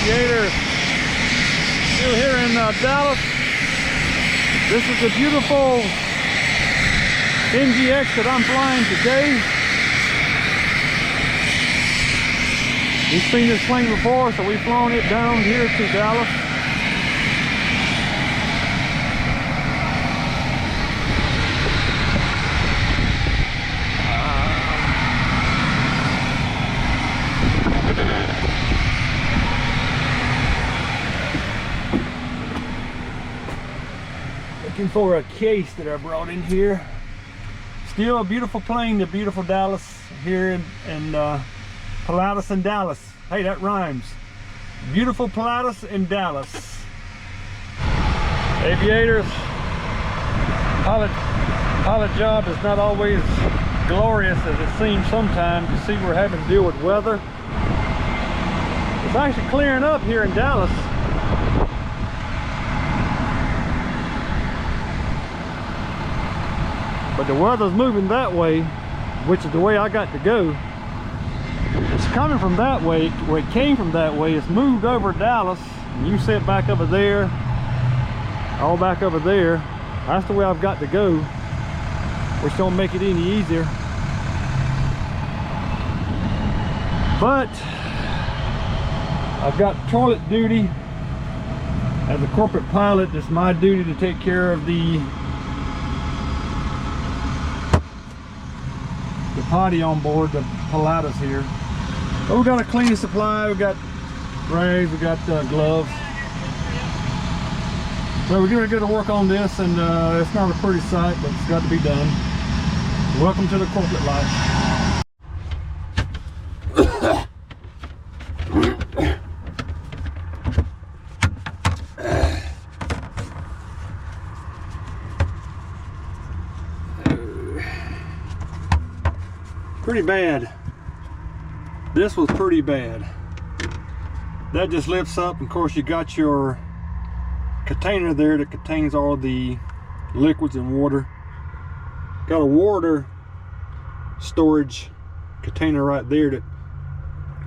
Aviator, still here in Dallas. This is the beautiful NGX that I'm flying today. We've seen this plane before, so we've flown it down here to Dallas. Looking for a case that I brought in here. Still a beautiful plane to beautiful Dallas here in Pilatus and Dallas. Hey, that rhymes. Beautiful Pilatus and Dallas. Aviators, pilot job is not always glorious as it seems sometimes. You see, we're having to deal with weather. It's actually clearing up here in Dallas. But the weather's moving that way, which is the way I got to go. It's coming from that way, where it came from that way. It's moved over Dallas, and you see it back over there, all back over there. That's the way I've got to go, which don't make it any easier. But I've got toilet duty as a corporate pilot. It's my duty to take care of the potty on board the Pilatus here. But we got a cleaning supply, we got rags, we got gloves. So we're gonna get to work on this, and it's not a pretty sight, but it's got to be done. Welcome to the corporate life. Pretty bad. This was pretty bad. That just lifts up, and of course you got your container there that contains all the liquids and water. Got a water storage container right there that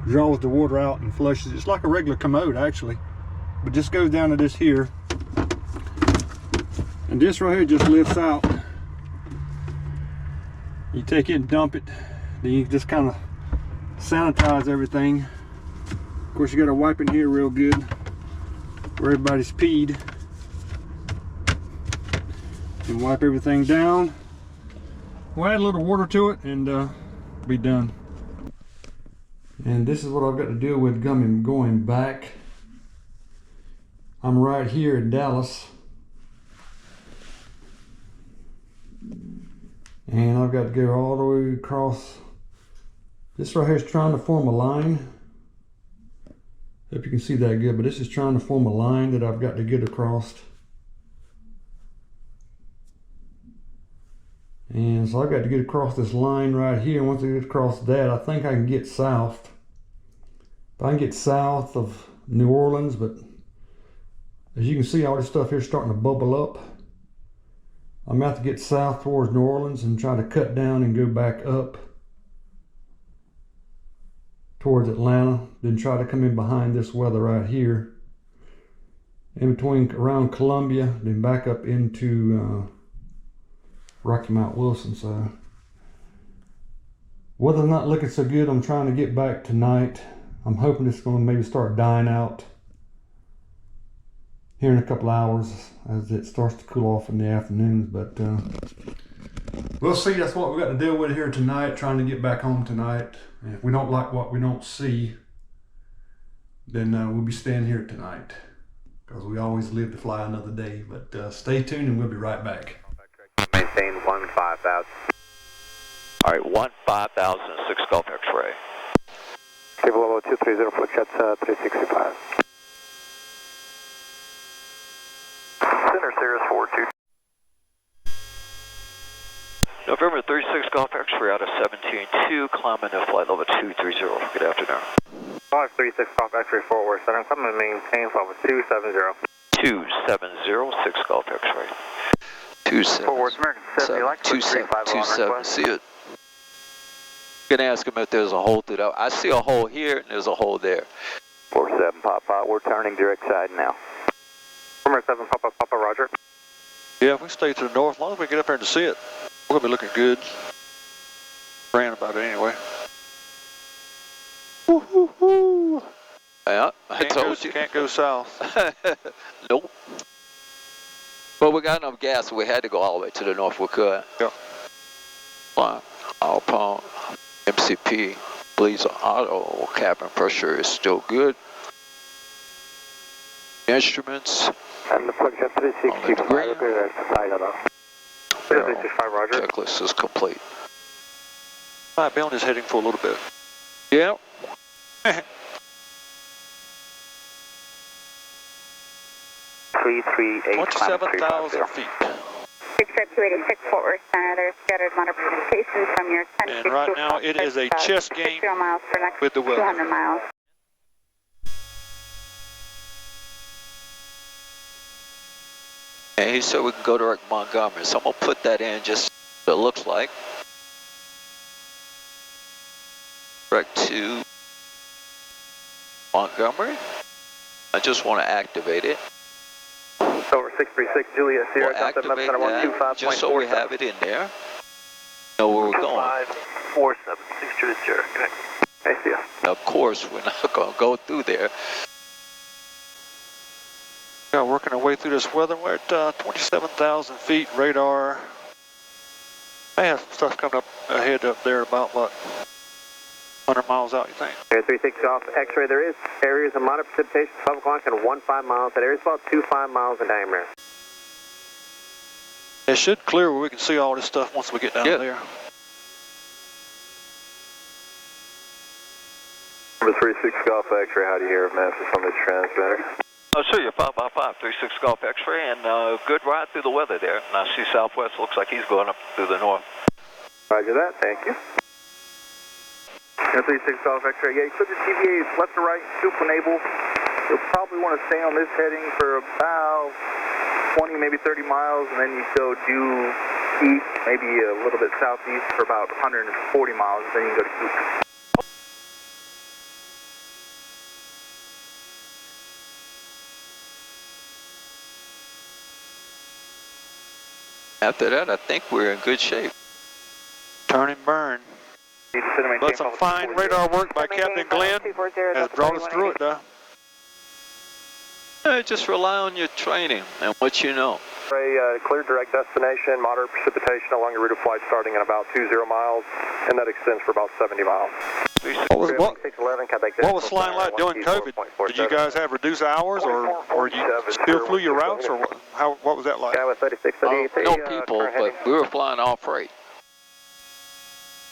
draws the water out and flushes. It's like a regular commode actually, but just goes down to this here, and this right here just lifts out. You take it and dump it. Then you just kind of sanitize everything. Of course, you got to wipe in here real good where everybody's peed, and wipe everything down. We'll add a little water to it and be done. And this is what I've got to deal with going back. I'm right here in Dallas, and I've got to go all the way across. This right here is trying to form a line. Hope you can see that good, but this is trying to form a line that I've got to get across. And so I've got to get across this line right here. Once I get across that, I think I can get south. If I can get south of New Orleans, but as you can see, all this stuff here is starting to bubble up. I'm going to have to get south towards New Orleans and try to cut down and go back up towards Atlanta, then try to come in behind this weather right here, in between around Columbia, then back up into Rocky Mount Wilson. So weather's not looking so good. I'm trying to get back tonight. I'm hoping it's going to maybe start dying out here in a couple hours as it starts to cool off in the afternoons, but we'll see. That's what we got to deal with here tonight, trying to get back home tonight. And if we don't like what we don't see, then we'll be staying here tonight, because we always live to fly another day. But stay tuned and we'll be right back. Maintain 15,000. All right, 15,000, 6 Golf X-ray. Table level 230 for jets 365. Center Cirrus 42. November 36 Golf X-ray out of 17-2, climbing to flight level 230. Good afternoon. 536 Golf X-ray forward, center, coming to maintain level 270. 270, 6 Golf X-ray. 27. Forward, American 70, like 27. See it. Gonna ask him if there's a hole through that. I see a hole here and there's a hole there. 47 Papa, we're turning direct side now. Number 7 Papa Papa, roger. Yeah, if we stay to the north, as long as we get up there to see it, we're gonna be looking good. Praying about it anyway. Woo-hoo-hoo. Yeah, I told you. Can't go south. Nope. But we got enough gas, so we had to go all the way to the north. We could. Yeah. Fine. Our pump, MCP, bleeds auto, cabin pressure is still good. Instruments. And the plug jet 365, okay, that's 365, roger. Checklist is complete. My Bell is heading for a little bit. Yep. 27,000 feet. Except 286 Fort Worth Center, there's scattered amount of precipitation from your 10 And right now it is a chess game 0 miles for next with the weather. 200 miles. And he said we can go to Montgomery, so I'm gonna put that in just what it looks like. Direct to Montgomery. I just want to activate it. Over 636 Juliet Sierra, We'll activate that just so we have it in there. Know where we're going. 547 Juliet Sierra, connect. I see ya. Of course, we're not going to go through there. Yeah, working our way through this weather. We're at 27,000 feet. Radar. May have stuff coming up ahead up there about what? 100 miles out, you think? Air 36 off X-ray. There is areas of moderate precipitation, 12 o'clock and 15 miles. That area is about 25 miles in diameter. It should clear where we can see all this stuff once we get down there. Number 36 Golf X-ray, how do you hear Memphis on this transmitter? I'll show you 555, 36 Golf X-ray, and good ride through the weather there. And I see Southwest, looks like he's going up through the north. Roger that, thank you. Air 36 Golf X-ray, yeah, you could just deviate left to right, supernable. You'll probably want to stay on this heading for about 20, maybe 30 miles, and then you go due east, maybe a little bit southeast for about 140 miles, and then you can go to Coop. After that, I think we're in good shape. Turn and burn. But some fine radar work by Captain Glenn has brought us through it, though. Just rely on your training and what you know. Clear direct destination, moderate precipitation along your route of flight starting at about 20 miles, and that extends for about 70 miles. What was flying like during COVID? Did you guys have reduced hours, or you still flew your routes, or what was that like? No people, but we were flying all freight.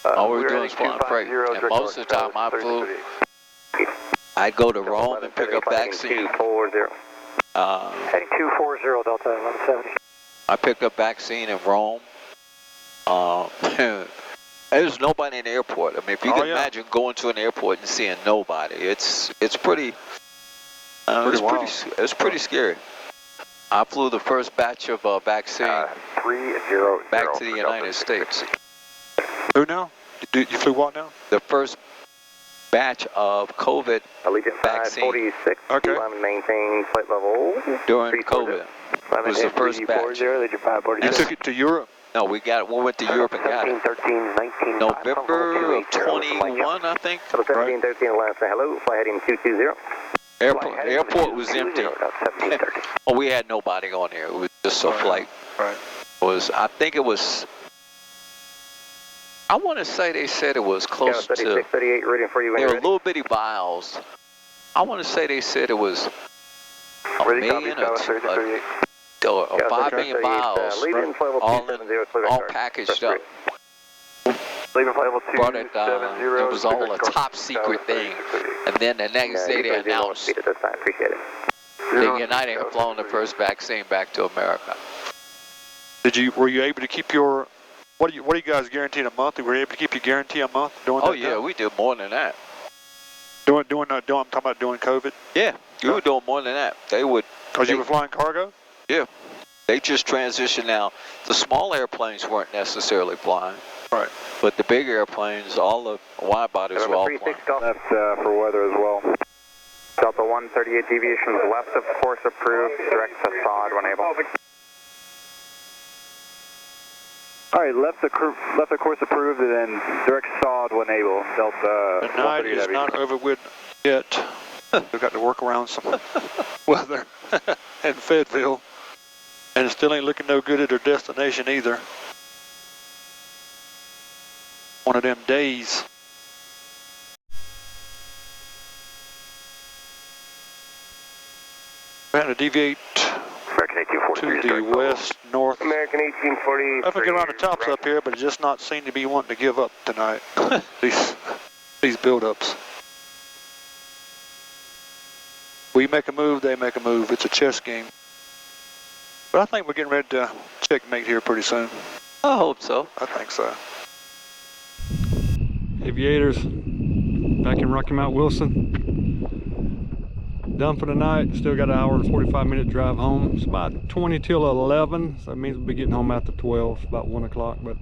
All we were doing is flying freight, and most of the time I flew. I'd go to Rome and pick up vaccine. Heading 240 Delta 1170. I picked up vaccine in Rome. There's nobody in the airport. I mean, if you can imagine going to an airport and seeing nobody, it's pretty. It's pretty scary. I flew the first batch of vaccine back to the United States. Who now? You flew what now? The first batch of COVID vaccine. 46, okay. Maintain flight level. During COVID. It was the first batch. You took it to Europe? No, we went to Europe and got it. 13, 19, November of 21, I think. 17, 13, last say hello, fly heading 220. Airport was empty. Oh, we had nobody on there. It was just a flight. Right. I think it was, I want to say they said it was close to, 38, reading for you. they were little bitty vials. I want to say they said it was a million or 5 million vials, all packaged up. Brought it down. It was all a top secret thing. And then the next day they announced that United had flown the first vaccine back to America. Were you able to keep your, what do you guys guaranteed a month? Were you able to keep your guarantee a month doing that? Oh yeah, we did more than that. I'm talking about doing COVID? Yeah, we were doing more than that. They would. Because you were flying cargo? Yeah. They just transitioned now. The small airplanes weren't necessarily flying. Right. But the big airplanes, all the wide bodies were all flying. That's for weather as well. Delta 138 deviations left of course approved, direct to sod when able. Alright, left of course approved and then direct sod when able, Delta. The night is not over with yet. We've got to work around some weather in Fayetteville. And it still ain't looking no good at our destination either. One of them days. We're going to deviate to the west, north. American 1840. I forget around the tops up here, but it just not seem to be wanting to give up tonight. these build-ups. We make a move, they make a move. It's a chess game. But I think we're getting ready to checkmate here pretty soon. I hope so. I think so. Aviators back in Rocky Mount Wilson. Done for the night. Still got an hour and 45-minute drive home. It's about 20 till 11, so that means we'll be getting home after 12, about 1 o'clock. But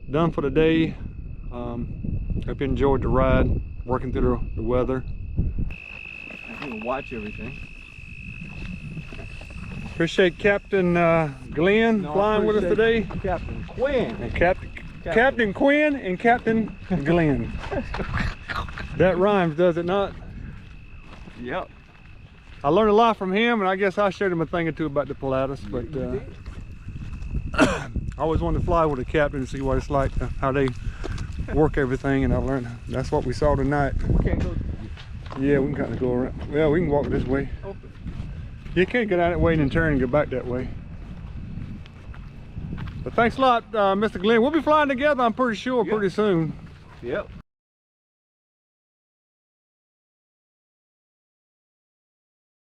done for the day. Hope you enjoyed the ride, working through the weather. I can watch everything. Appreciate Captain Glenn flying with us today. Captain Quinn. And Captain Quinn and Captain Glenn. That rhymes, does it not? Yep. I learned a lot from him, and I guess I showed him a thing or two about the Pilatus, but I always wanted to fly with a captain and see what it's like, how they work everything, and I learned that's what we saw tonight. We can't go. Yeah, we can kind of go around. Well, we can walk this way. Open. You can't get out that way and then turn and go back that way. But thanks a lot, Mr. Glenn. We'll be flying together, I'm pretty sure, pretty soon. Yep.